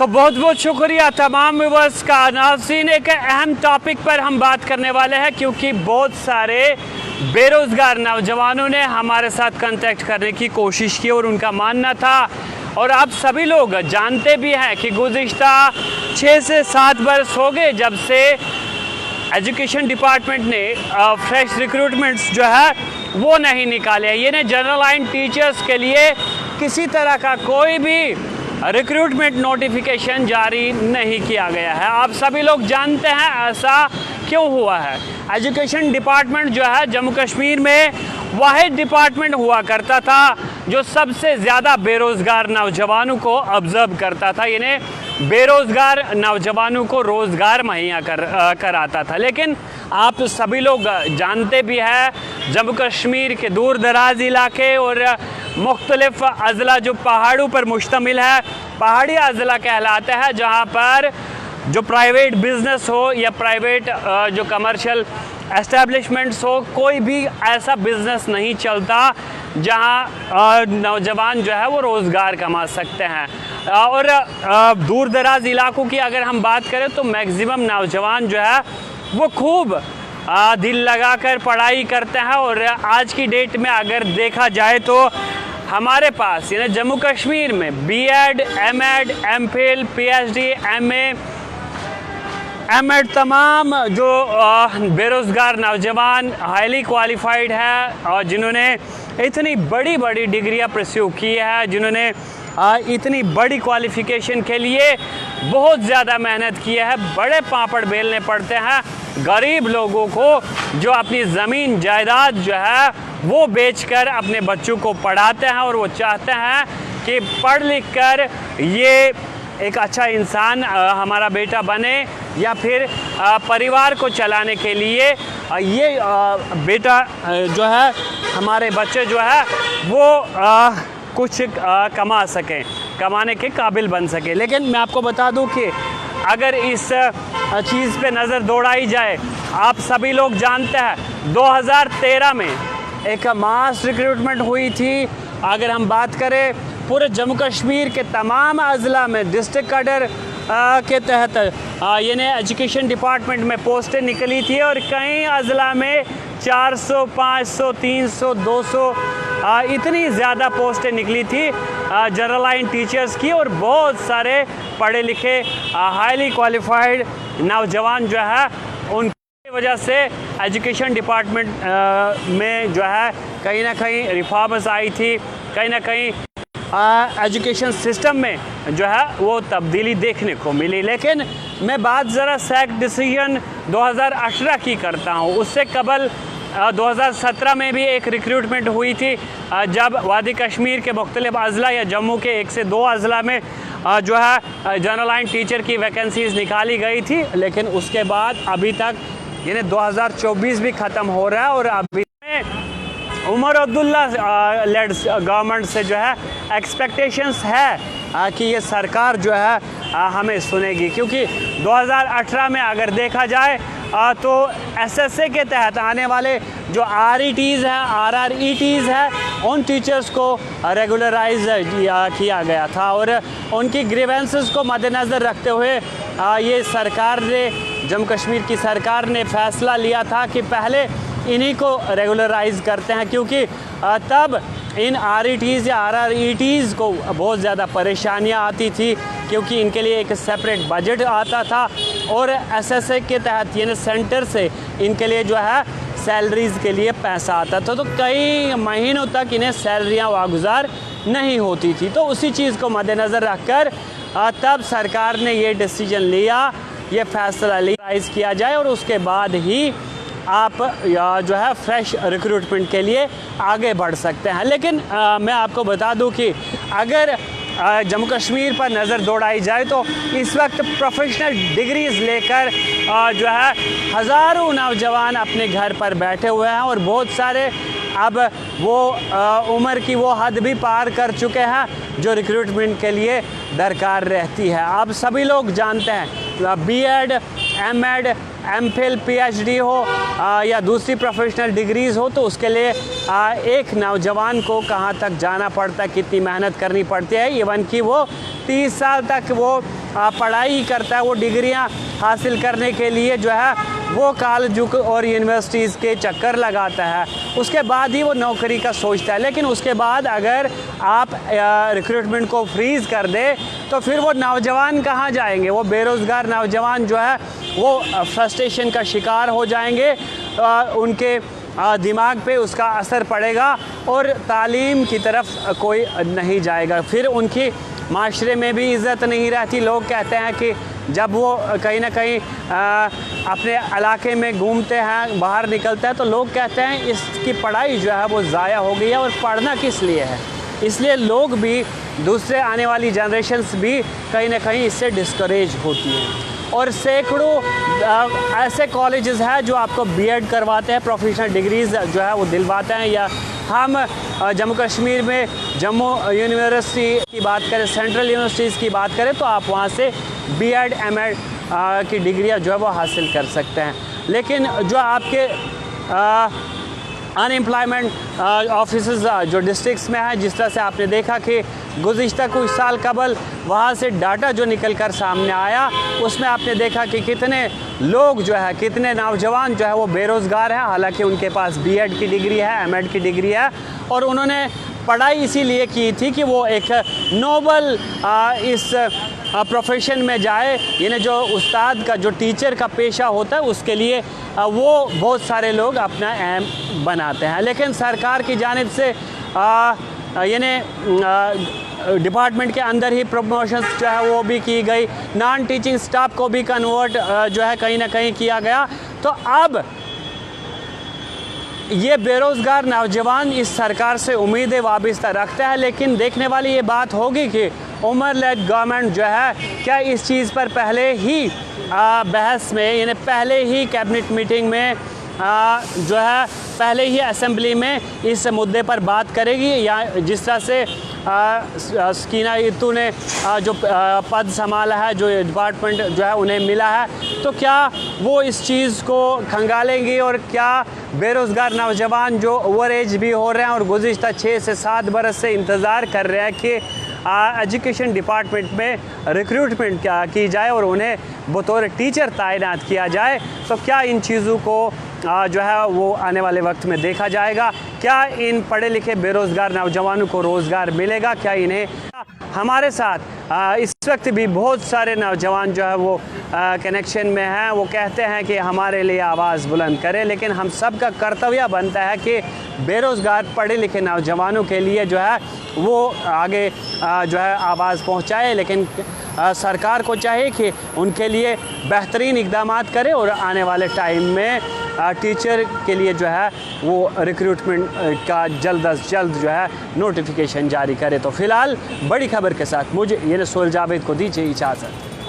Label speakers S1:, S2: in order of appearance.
S1: तो बहुत बहुत शुक्रिया तमाम व्यूअर्स का। नाज़रीन, एक अहम टॉपिक पर हम बात करने वाले हैं क्योंकि बहुत सारे बेरोज़गार नौजवानों ने हमारे साथ कांटेक्ट करने की कोशिश की और उनका मानना था, और आप सभी लोग जानते भी हैं कि गुज़िश्ता 6 से 7 बरस हो गए जब से एजुकेशन डिपार्टमेंट ने फ्रेश रिक्रूटमेंट्स जो है वो नहीं निकाले। ये ने जनरल लाइन टीचर्स के लिए किसी तरह का कोई भी रिक्रूटमेंट नोटिफिकेशन जारी नहीं किया गया है। आप सभी लोग जानते हैं ऐसा क्यों हुआ है। एजुकेशन डिपार्टमेंट जो है जम्मू कश्मीर में वाहिद डिपार्टमेंट हुआ करता था जो सबसे ज़्यादा बेरोज़गार नौजवानों को ऑब्ज़र्व करता था, यानी बेरोज़गार नौजवानों को रोज़गार मुहैया कराता था। लेकिन आप सभी लोग जानते भी हैं जम्मू कश्मीर के दूर दराज इलाके और मुख्तलिफ अज़ला जो पहाड़ों पर मुश्तमिल है, पहाड़ी अज़ला कहलाते हैं, जहाँ पर जो प्राइवेट बिज़नेस हो या प्राइवेट जो कमर्शियल एस्टेब्लिशमेंट्स हो, कोई भी ऐसा बिज़नेस नहीं चलता जहाँ नौजवान जो है वो रोज़गार कमा सकते हैं। और दूर दराज इलाकों की अगर हम बात करें तो मैक्सिमम नौजवान जो है वो खूब दिल लगाकर पढ़ाई करते हैं। और आज की डेट में अगर देखा जाए तो हमारे पास यानी जम्मू कश्मीर में BEd, MEd, MPhil, PhD, MA, MEd तमाम जो बेरोज़गार नौजवान हाईली क्वालिफाइड है और जिन्होंने इतनी बड़ी बड़ी डिग्रियां परस्यू की है, जिन्होंने इतनी बड़ी क्वालिफ़िकेशन के लिए बहुत ज़्यादा मेहनत की है, बड़े पापड़ बेलने पड़ते हैं गरीब लोगों को जो अपनी ज़मीन जायदाद जो है वो बेचकर अपने बच्चों को पढ़ाते हैं और वो चाहते हैं कि पढ़ लिख कर ये एक अच्छा इंसान हमारा बेटा बने या फिर परिवार को चलाने के लिए ये बेटा जो है हमारे बच्चे जो है वो कुछ कमा सकें, कमाने के काबिल बन सके। लेकिन मैं आपको बता दूं कि अगर इस चीज़ पे नज़र दौड़ाई जाए, आप सभी लोग जानते हैं 2013 में एक मास रिक्रूटमेंट हुई थी। अगर हम बात करें पूरे जम्मू कश्मीर के तमाम अज़ला में डिस्ट्रिक्ट कैडर के तहत यानी एजुकेशन डिपार्टमेंट में पोस्टें निकली थी और कई अज़ला में 400, 500, 300, 200 इतनी ज़्यादा पोस्टें निकली थी जनरल लाइन टीचर्स की। और बहुत सारे पढ़े लिखे हाईली क्वालिफाइड नौजवान जो है उनकी वजह से एजुकेशन डिपार्टमेंट में जो है कहीं ना कहीं रिफॉर्म्स आई थी, कहीं ना कहीं एजुकेशन सिस्टम में जो है वो तब्दीली देखने को मिली। लेकिन मैं बात ज़रा सैक डिसीजन 2018 की करता हूँ। उससे कबल 2017 में भी एक रिक्रूटमेंट हुई थी जब वादी कश्मीर के मुख्तलिफ अज़ला या जम्मू के 1 से 2 अज़ला में जो है जनरल लाइन टीचर की वैकेंसीज़ निकाली गई थी। लेकिन उसके बाद अभी तक यानी 2024 भी ख़त्म हो रहा है और अभी उमर अब्दुल्ला लेड गवर्नमेंट से जो है एक्सपेक्टेशंस है कि ये सरकार जो है हमें सुनेगी, क्योंकि 2018 में अगर देखा जाए तो एसएसए के तहत आने वाले जो आरईटीज़ हैं, आरआरईटीज़ हैं, उन टीचर्स को रेगुलराइज किया गया था और उनकी ग्रीवेंसेस को मद्देनज़र रखते हुए ये सरकार ने, जम्मू कश्मीर की सरकार ने फ़ैसला लिया था कि पहले इन्हीं को रेगुलराइज करते हैं, क्योंकि तब इन आरईटीज़ या आरआरईटीज़ को बहुत ज़्यादा परेशानियां आती थी, क्योंकि इनके लिए एक सेपरेट बजट आता था और एसएसए के तहत यानी सेंटर से इनके लिए जो है सैलरीज़ के लिए पैसा आता था, तो कई महीनों तक इन्हें सैलरियाँ वागुजार नहीं होती थी। तो उसी चीज़ को मद्देनज़र रखकर तब सरकार ने ये डिसीजन लिया, ये फ़ैसला लिया किया जाए और उसके बाद ही आप जो है फ्रेश रिक्रूटमेंट के लिए आगे बढ़ सकते हैं। लेकिन मैं आपको बता दूं कि अगर जम्मू कश्मीर पर नज़र दौड़ाई जाए तो इस वक्त प्रोफेशनल डिग्रीज़ लेकर जो है हज़ारों नौजवान अपने घर पर बैठे हुए हैं और बहुत सारे अब वो उम्र की वो हद भी पार कर चुके हैं जो रिक्रूटमेंट के लिए दरकार रहती है। आप सभी लोग जानते हैं बीएड, एमएड, एमफिल, पीएचडी हो या दूसरी प्रोफेशनल डिग्रीज़ हो तो उसके लिए एक नौजवान को कहाँ तक जाना पड़ता है, कितनी मेहनत करनी पड़ती है। इवन कि वो 30 साल तक वो पढ़ाई करता है, वो डिग्रियां हासिल करने के लिए जो है वो कॉलेज और यूनिवर्सिटीज़ के चक्कर लगाता है, उसके बाद ही वो नौकरी का सोचता है। लेकिन उसके बाद अगर आप रिक्रूटमेंट को फ्रीज़ कर दे तो फिर वो नौजवान कहाँ जाएंगे? वो बेरोज़गार नौजवान जो है वो फ्रस्ट्रेशन का शिकार हो जाएंगे, उनके दिमाग पे उसका असर पड़ेगा और तालीम की तरफ कोई नहीं जाएगा। फिर उनकी माशरे में भी इज़्ज़त नहीं रहती। लोग कहते हैं कि जब वो कहीं ना कहीं अपने इलाके में घूमते हैं, बाहर निकलते हैं, तो लोग कहते हैं इसकी पढ़ाई जो है वो ज़ाया हो गई है। और पढ़ना किस लिए है? इसलिए लोग भी, दूसरे आने वाली जनरेशन्स भी कहीं ना कहीं इससे डिस्करेज होती हैं। और सैकड़ों ऐसे कॉलेजेस हैं जो आपको बीएड करवाते हैं, प्रोफेशनल डिग्रीज़ जो है वो दिलवाते हैं। या हम जम्मू कश्मीर में जम्मू यूनिवर्सिटी की बात करें, सेंट्रल यूनिवर्सिटीज़ की बात करें, तो आप वहाँ से बीएड एमएड की डिग्रियाँ जो है वो हासिल कर सकते हैं। लेकिन जो आपके अनएम्प्लॉयमेंट ऑफिसेस जो डिस्ट्रिक्ट्स में है, जिस तरह से आपने देखा कि गुज़िश्ता कुछ साल कबल वहाँ से डाटा जो निकल कर सामने आया, उसमें आपने देखा कि कितने लोग जो है, कितने नौजवान जो है वो बेरोज़गार हैं, हालांकि उनके पास बीएड की डिग्री है, एमएड की डिग्री है, और उन्होंने पढ़ाई इसीलिए की थी कि वो एक नोबल इस प्रोफेशन में जाए, यानी जो उस्ताद का, जो टीचर का पेशा होता है, उसके लिए वो बहुत सारे लोग अपना एम बनाते हैं। लेकिन सरकार की जानिब से यानी डिपार्टमेंट के अंदर ही प्रमोशंस जो है वो भी की गई, नॉन टीचिंग स्टाफ को भी कन्वर्ट जो है कहीं ना कहीं किया गया। तो अब ये बेरोज़गार नौजवान इस सरकार से उम्मीदें वाबस्ता रखता है। लेकिन देखने वाली ये बात होगी कि उमर लेड गवर्नमेंट जो है क्या इस चीज़ पर पहले ही बहस में, यानी पहले ही कैबिनेट मीटिंग में जो है पहले ही असेंबली में इस मुद्दे पर बात करेगी, या जिस तरह से सकीना इत्तू ने जो पद संभाला है, जो डिपार्टमेंट जो है उन्हें मिला है, तो क्या वो इस चीज़ को खंगालेंगी? और क्या बेरोज़गार नौजवान जो ओवर एज भी हो रहे हैं और गुज़िश्ता 6 से 7 बरस से इंतज़ार कर रहे हैं कि एजुकेशन डिपार्टमेंट में रिक्रूटमेंट की जाए और उन्हें बतौर टीचर तैनात किया जाए, तो क्या इन चीज़ों को जो है वो आने वाले वक्त में देखा जाएगा? क्या इन पढ़े लिखे बेरोज़गार नौजवानों को रोज़गार मिलेगा? क्या इन्हें हमारे साथ इस वक्त भी बहुत सारे नौजवान जो है वो कनेक्शन में हैं, वो कहते हैं कि हमारे लिए आवाज़ बुलंद करें। लेकिन हम सब का कर्तव्य बनता है कि बेरोज़गार पढ़े लिखे नौजवानों के लिए जो है वो आगे जो है आवाज़ पहुंचाए। लेकिन सरकार को चाहिए कि उनके लिए बेहतरीन इक़दामात करे और आने वाले टाइम में टीचर के लिए जो है वो रिक्रूटमेंट का जल्द अज जल्द जो है नोटिफिकेशन जारी करे। तो फ़िलहाल बड़ी खबर के साथ मुझे यानी सोहेल जावेद को दीजिए इजाज़त।